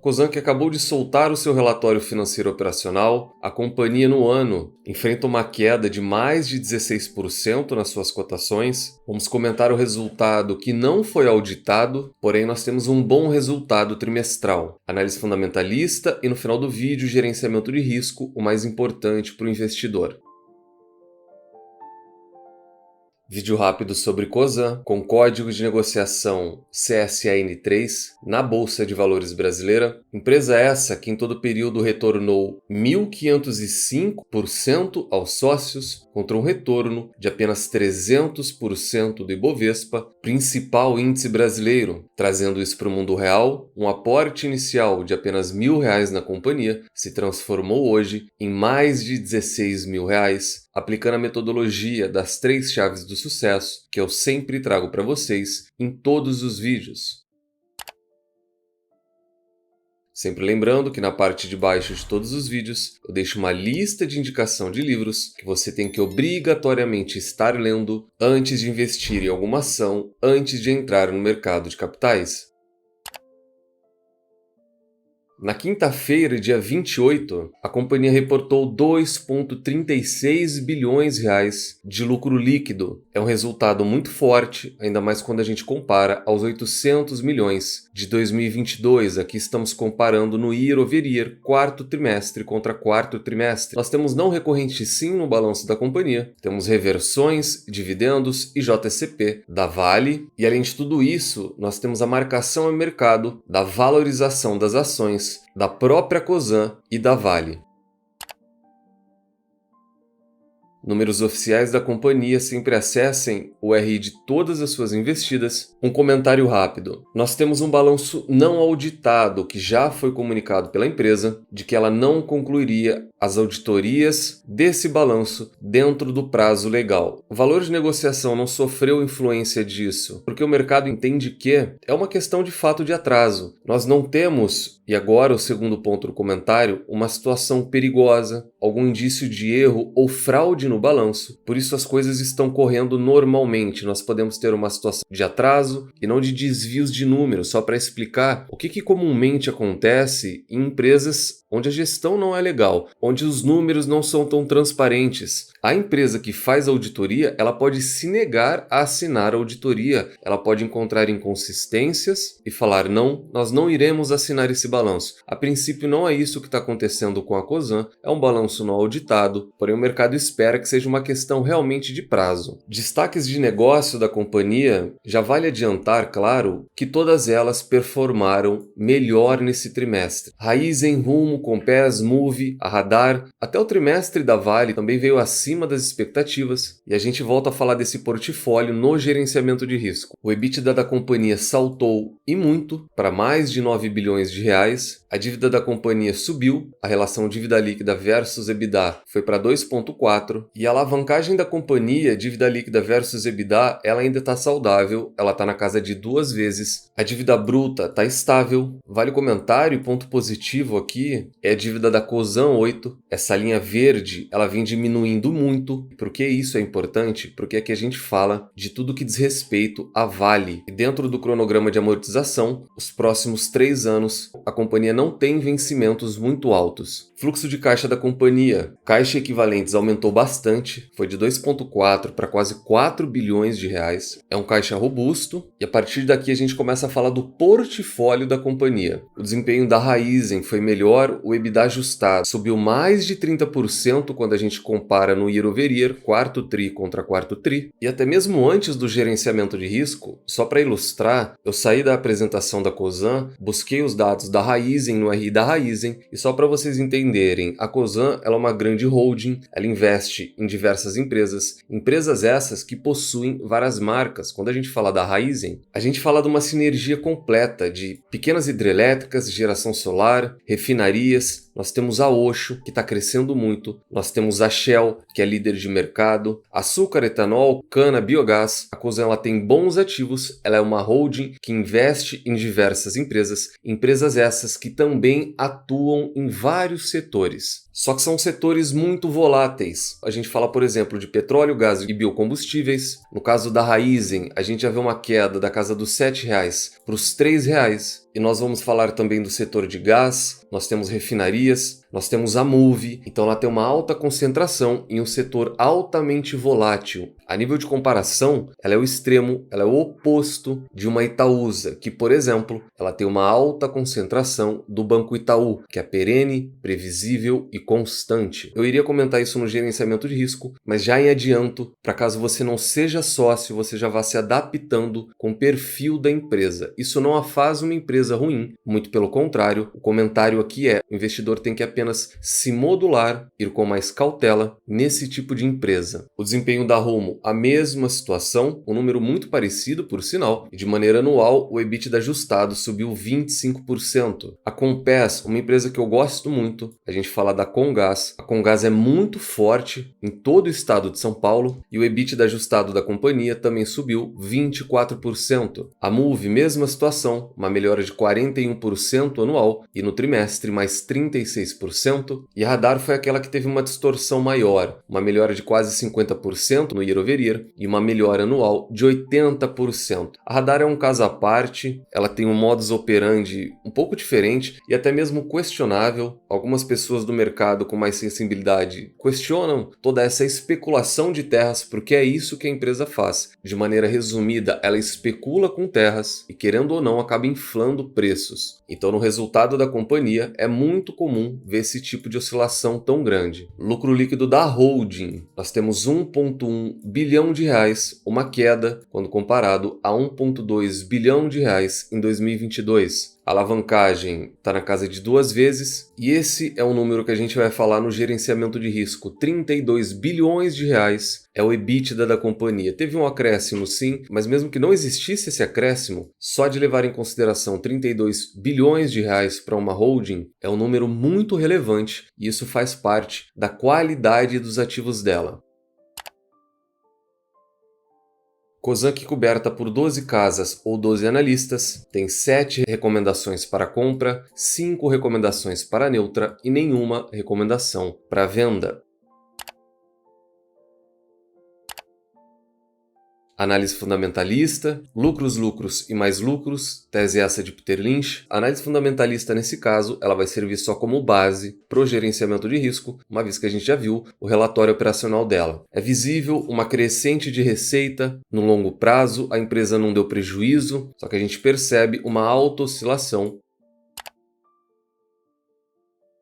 Cosan, que acabou de soltar o seu relatório financeiro operacional, a companhia no ano enfrenta uma queda de mais de 16% nas suas cotações. Vamos comentar o resultado que não foi auditado, porém nós temos um bom resultado trimestral. Análise fundamentalista e no final do vídeo, gerenciamento de risco, o mais importante para o investidor. Vídeo rápido sobre Cosan, com código de negociação CSAN3 na Bolsa de Valores brasileira. Empresa essa que em todo período retornou 1.505% aos sócios, contra um retorno de apenas 300% do Ibovespa, principal índice brasileiro. Trazendo isso para o mundo real, um aporte inicial de apenas R$1.000 na companhia se transformou hoje em mais de R$16.000, aplicando a metodologia das 3 chaves do sucesso que eu sempre trago para vocês em todos os vídeos. Sempre lembrando que na parte de baixo de todos os vídeos eu deixo uma lista de indicação de livros que você tem que obrigatoriamente estar lendo antes de investir em alguma ação, antes de entrar no mercado de capitais. Na quinta-feira, dia 28, a companhia reportou R$2,36 bilhões de lucro líquido. É um resultado muito forte, ainda mais quando a gente compara aos 800 milhões de 2022. Aqui estamos comparando no year over year, quarto trimestre contra quarto trimestre. Nós temos não recorrente sim no balanço da companhia, temos reversões, dividendos e JCP da Vale. E além de tudo isso, nós temos a marcação a mercado da valorização das ações da própria Cosan e da Vale. Números oficiais da companhia, sempre acessem o RI de todas as suas investidas. Um comentário rápido. Nós temos um balanço não auditado que já foi comunicado pela empresa de que ela não concluiria as auditorias desse balanço dentro do prazo legal. O valor de negociação não sofreu influência disso, porque o mercado entende que é uma questão de fato de atraso. Nós não temos, e agora o segundo ponto do comentário, uma situação perigosa, algum indício de erro ou fraude no balanço. Por isso as coisas estão correndo normalmente. Nós podemos ter uma situação de atraso e não de desvios de números, só para explicar o que comumente acontece em empresas onde a gestão não é legal, onde os números não são tão transparentes. A empresa que faz a auditoria, ela pode se negar a assinar a auditoria, ela pode encontrar inconsistências e falar não, nós não iremos assinar esse balanço. A princípio não é isso que está acontecendo com a Cosan, é um balanço não auditado, porém o mercado espera que seja uma questão realmente de prazo. Destaques de negócio da companhia, já vale adiantar, claro, que todas elas performaram melhor nesse trimestre. Raízen, Rumo, Compass, Moove, a Radar, até o trimestre da Vale também veio acima das expectativas e a gente volta a falar desse portfólio no gerenciamento de risco. O EBITDA da companhia saltou e muito para mais de R$9 bilhões, a dívida da companhia subiu, a relação dívida líquida versus EBITDA foi para 2,4 e a alavancagem da companhia, dívida líquida versus EBITDA, ela ainda está saudável, ela está na casa de 2 vezes. A dívida bruta está estável. Vale o comentário, ponto positivo aqui é a dívida da Cosan 8. Essa linha verde, ela vem diminuindo muito. Por que isso é importante? Porque aqui a gente fala de tudo que diz respeito à Vale. E dentro do cronograma de amortização, os próximos 3 anos, a companhia não tem vencimentos muito altos. Fluxo de caixa da companhia. Caixa equivalentes aumentou bastante, foi de 2,4 para quase R$4 bilhões. É um caixa robusto e a partir daqui a gente começa a falar do portfólio da companhia. O desempenho da Raízen foi melhor, o EBITDA ajustado subiu mais de 30% quando a gente compara no year over year, quarto tri contra quarto tri. E até mesmo antes do gerenciamento de risco, só para ilustrar, eu saí da apresentação da Cosan, busquei os dados da Raízen no RI da Raízen e só para vocês entenderem, a Cosan ela é uma grande holding, ela investe em diversas empresas essas que possuem várias marcas. Quando a gente fala da Raízen, a gente fala de uma sinergia completa de pequenas hidrelétricas, geração solar, refinarias. Nós temos a Osho, que está crescendo muito. Nós temos a Shell, que é líder de mercado. Açúcar, etanol, cana, biogás. A Cosan ela tem bons ativos. Ela é uma holding que investe em diversas empresas. Empresas essas que também atuam em vários setores. Só que são setores muito voláteis. A gente fala, por exemplo, de petróleo, gás e biocombustíveis. No caso da Raízen, a gente já vê uma queda da casa dos R$7 para os R$3. E nós vamos falar também do setor de gás, nós temos refinarias, nós temos a Moove, então ela tem uma alta concentração em um setor altamente volátil. A nível de comparação, ela é o extremo, ela é o oposto de uma Itaúsa, que, por exemplo, ela tem uma alta concentração do Banco Itaú, que é perene, previsível e constante. Eu iria comentar isso no gerenciamento de risco, mas já em adianto, para caso você não seja sócio, você já vá se adaptando com o perfil da empresa. Isso não a faz uma empresa ruim, muito pelo contrário, o comentário aqui é: o investidor tem que apenas se modular, ir com mais cautela nesse tipo de empresa. O desempenho da Rumo, a mesma situação, um número muito parecido, por sinal, e de maneira anual o EBITDA ajustado subiu 25%. A Compass, uma empresa que eu gosto muito, a gente fala da Comgás. A Comgás é muito forte em todo o estado de São Paulo e o EBITDA ajustado da companhia também subiu 24%. A Moove, mesma situação, uma melhora de 41% anual e no trimestre mais 36%, e a Radar foi aquela que teve uma distorção maior, uma melhora de quase 50% no year over year e uma melhora anual de 80%. A Radar é um caso à parte, ela tem um modus operandi um pouco diferente e até mesmo questionável. Algumas pessoas do mercado com mais sensibilidade questionam toda essa especulação de terras, porque é isso que a empresa faz. De maneira resumida, ela especula com terras e, querendo ou não, acaba inflando preços. Então, no resultado da companhia, é muito comum ver esse tipo de oscilação tão grande. Lucro líquido da holding, nós temos 1,1 bilhão de reais, uma queda quando comparado a 1,2 bilhão de reais em 2022. A alavancagem está na casa de 2 vezes e esse é um número que a gente vai falar no gerenciamento de risco. 32 bilhões de reais é o EBITDA da companhia. Teve um acréscimo sim, mas mesmo que não existisse esse acréscimo, só de levar em consideração 32 bilhões de reais para uma holding é um número muito relevante e isso faz parte da qualidade dos ativos dela. Cosan, que coberta por 12 casas ou 12 analistas, tem 7 recomendações para compra, 5 recomendações para neutra e nenhuma recomendação para venda. Análise fundamentalista, lucros e mais lucros, tese essa de Peter Lynch. A análise fundamentalista, nesse caso, ela vai servir só como base para o gerenciamento de risco, uma vez que a gente já viu o relatório operacional dela. É visível uma crescente de receita no longo prazo, a empresa não deu prejuízo, só que a gente percebe uma alta oscilação.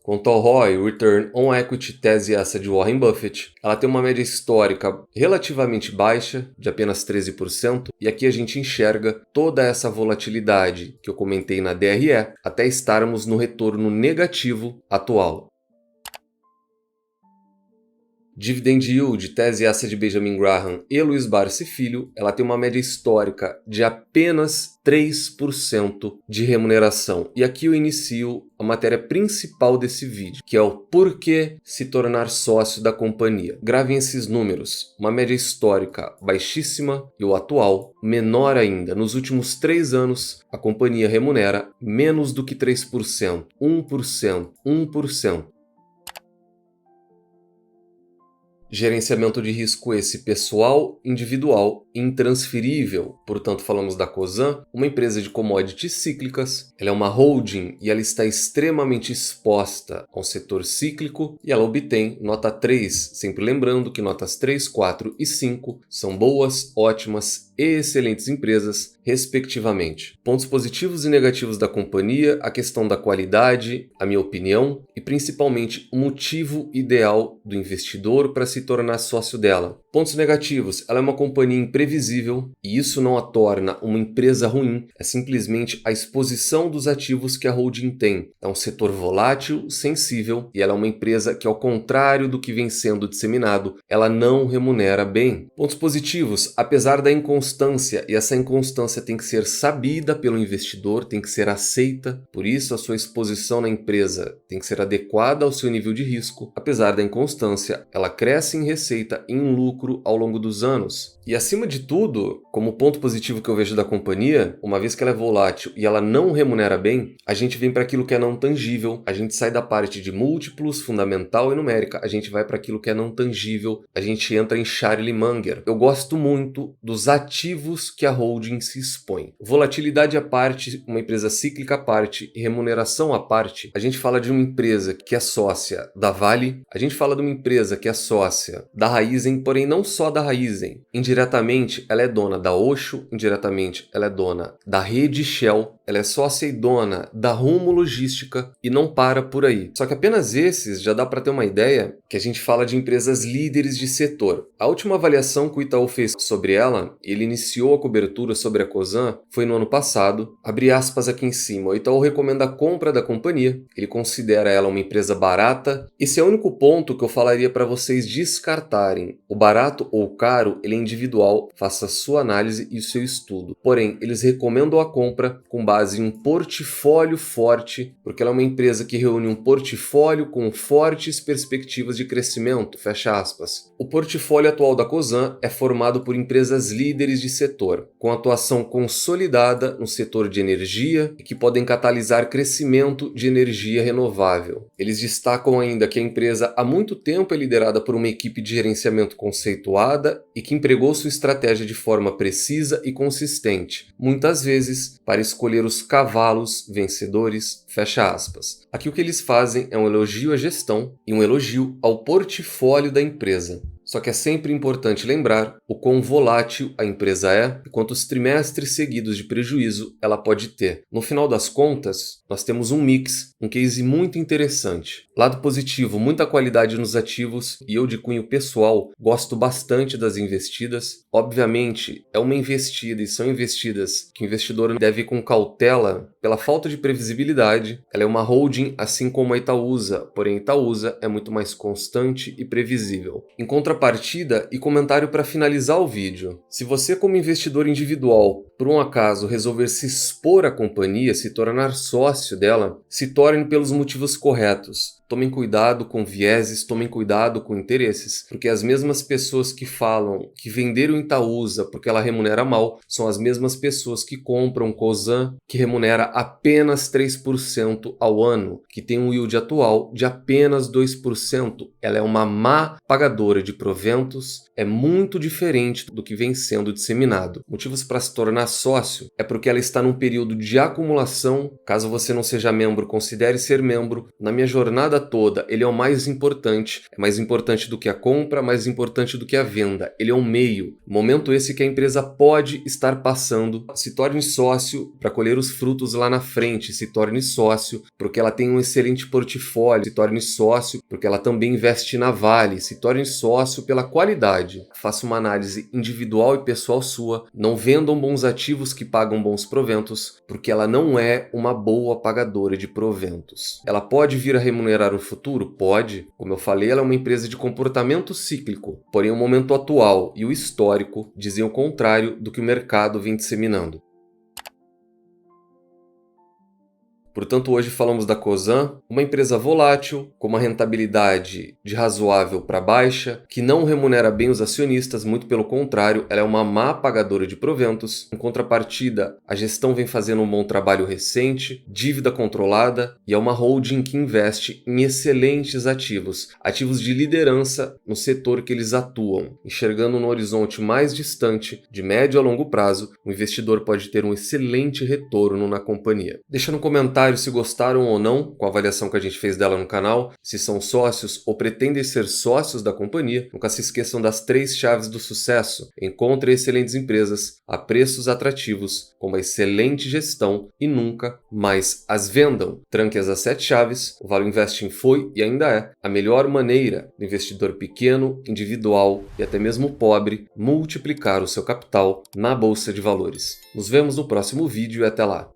Quanto ao ROI, Return on Equity, tese essa de Warren Buffett, ela tem uma média histórica relativamente baixa, de apenas 13%, e aqui a gente enxerga toda essa volatilidade que eu comentei na DRE, até estarmos no retorno negativo atual. Dividend Yield, tese essa de Benjamin Graham e Luiz Barsi Filho, ela tem uma média histórica de apenas 3% de remuneração. E aqui eu inicio a matéria principal desse vídeo, que é o porquê se tornar sócio da companhia. Gravem esses números, uma média histórica baixíssima e o atual menor ainda. Nos últimos 3 anos, a companhia remunera menos do que 3%, 1%, 1%. Gerenciamento de risco esse pessoal, individual e intransferível. Portanto, falamos da Cosan, uma empresa de commodities cíclicas. Ela é uma holding e ela está extremamente exposta ao setor cíclico e ela obtém nota 3, sempre lembrando que notas 3, 4 e 5 são boas, ótimas e excelentes empresas, respectivamente. Pontos positivos e negativos da companhia, a questão da qualidade, a minha opinião, e principalmente o motivo ideal do investidor para se tornar sócio dela. Pontos negativos, ela é uma companhia imprevisível e isso não a torna uma empresa ruim, é simplesmente a exposição dos ativos que a holding tem. É um setor volátil, sensível e ela é uma empresa que, ao contrário do que vem sendo disseminado, ela não remunera bem. Pontos positivos, apesar da inconstância, e essa inconstância tem que ser sabida pelo investidor, tem que ser aceita, por isso a sua exposição na empresa tem que ser adequada ao seu nível de risco. Apesar da inconstância, ela cresce em receita e em lucro lucro ao longo dos anos. E acima de tudo, como ponto positivo que eu vejo da companhia, uma vez que ela é volátil e ela não remunera bem, a gente vem para aquilo que é não tangível, a gente sai da parte de múltiplos, fundamental e numérica, a gente vai para aquilo que é não tangível, a gente entra em Charlie Munger. Eu gosto muito dos ativos que a holding se expõe. Volatilidade à parte, uma empresa cíclica à parte e remuneração à parte, a gente fala de uma empresa que é sócia da Vale, a gente fala de uma empresa que é sócia da Raízen, porém não só da Raízen. Indiretamente, ela é dona da Osho, indiretamente, ela é dona da rede Shell, ela é sócia e dona da Rumo Logística e não para por aí. Só que apenas esses já dá para ter uma ideia que a gente fala de empresas líderes de setor. A última avaliação que o Itaú fez sobre ela, ele iniciou a cobertura sobre a Cosan, foi no ano passado. Abre aspas aqui em cima. O Itaú recomenda a compra da companhia. Ele considera ela uma empresa barata. Esse é o único ponto que eu falaria para vocês descartarem. O barato ou caro, ele é individual. Faça a sua análise e o seu estudo. Porém, eles recomendam a compra com base em um portfólio forte, porque ela é uma empresa que reúne um portfólio com fortes perspectivas de crescimento, fecha aspas. O portfólio atual da Cosan é formado por empresas líderes de setor, com atuação consolidada no setor de energia e que podem catalisar crescimento de energia renovável. Eles destacam ainda que a empresa há muito tempo é liderada por uma equipe de gerenciamento conceituada e que empregou sua estratégia de forma precisa e consistente, muitas vezes para escolher os cavalos vencedores, fecha aspas. Aqui o que eles fazem é um elogio à gestão e um elogio ao portfólio da empresa. Só que é sempre importante lembrar o quão volátil a empresa é e quantos trimestres seguidos de prejuízo ela pode ter. No final das contas, nós temos um mix, um case muito interessante. Lado positivo, muita qualidade nos ativos e eu de cunho pessoal gosto bastante das investidas. Obviamente, é uma investida e são investidas que o investidor deve ir com cautela pela falta de previsibilidade. Ela é uma holding assim como a Itaúsa, porém a Itaúsa é muito mais constante e previsível. Em contrapartida e comentário para finalizar o vídeo. Se você como investidor individual, por um acaso, resolver se expor à companhia, se tornar sócio dela, se torne pelos motivos corretos. Tomem cuidado com vieses, tomem cuidado com interesses, porque as mesmas pessoas que falam que venderam Itaúsa porque ela remunera mal, são as mesmas pessoas que compram Cosan, que remunera apenas 3% ao ano, que tem um yield atual de apenas 2%. Ela é uma má pagadora de proventos, é muito diferente do que vem sendo disseminado. Motivos para se tornar sócio é porque ela está num período de acumulação. Caso você não seja membro, considere ser membro. Na minha jornada toda, ele é o mais importante. É mais importante do que a compra, mais importante do que a venda. Ele é um meio. Momento esse que a empresa pode estar passando. Se torne sócio para colher os frutos lá na frente. Se torne sócio porque ela tem um excelente portfólio. Se torne sócio porque ela também investe na Vale. Se torne sócio pela qualidade. Faça uma análise individual e pessoal sua. Não vendam bons ativos que pagam bons proventos, porque ela não é uma boa pagadora de proventos. Ela pode vir a remunerar no futuro? Pode. Como eu falei, ela é uma empresa de comportamento cíclico, porém o momento atual e o histórico dizem o contrário do que o mercado vem disseminando. Portanto, hoje falamos da Cosan, uma empresa volátil, com uma rentabilidade de razoável para baixa, que não remunera bem os acionistas, muito pelo contrário, ela é uma má pagadora de proventos. Em contrapartida, a gestão vem fazendo um bom trabalho recente, dívida controlada e é uma holding que investe em excelentes ativos, ativos de liderança no setor que eles atuam. Enxergando no horizonte mais distante, de médio a longo prazo, o investidor pode ter um excelente retorno na companhia. Deixa no comentário se gostaram ou não com a avaliação que a gente fez dela no canal, se são sócios ou pretendem ser sócios da companhia. Nunca se esqueçam das 3 chaves do sucesso. Encontre excelentes empresas a preços atrativos, com uma excelente gestão e nunca mais as vendam. Tranque as 7 chaves. O Value Investing foi e ainda é a melhor maneira do investidor pequeno, individual e até mesmo pobre multiplicar o seu capital na Bolsa de Valores. Nos vemos no próximo vídeo e até lá!